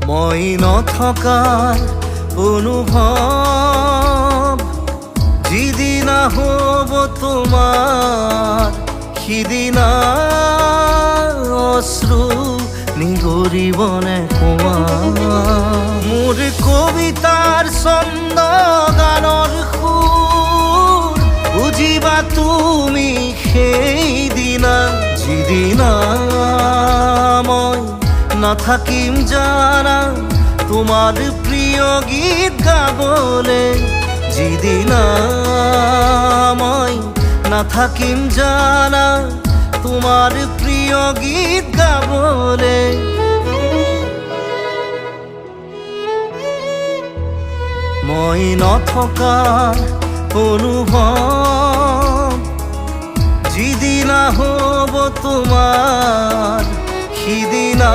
মই নথকাৰ অনুভৱ যিদিনা হ'ব তোমাৰ সিদিনা অশ্ৰু নিগৰিবনে কোৱা মোৰ কবিতাৰ ছন্দ গানৰ সুৰ বুজিবা তুমি সেইদিনা যিদিনা মই নাথাকিম জানা তোমাৰ প্ৰিয় গীত গাবলে যিদিনা মই নাথাকিম জানা তোমাৰ প্ৰিয় গীত গাবলে মই নথকাৰ অনুভৱ যিদিনা হ'ব তোমাৰ সিদিনা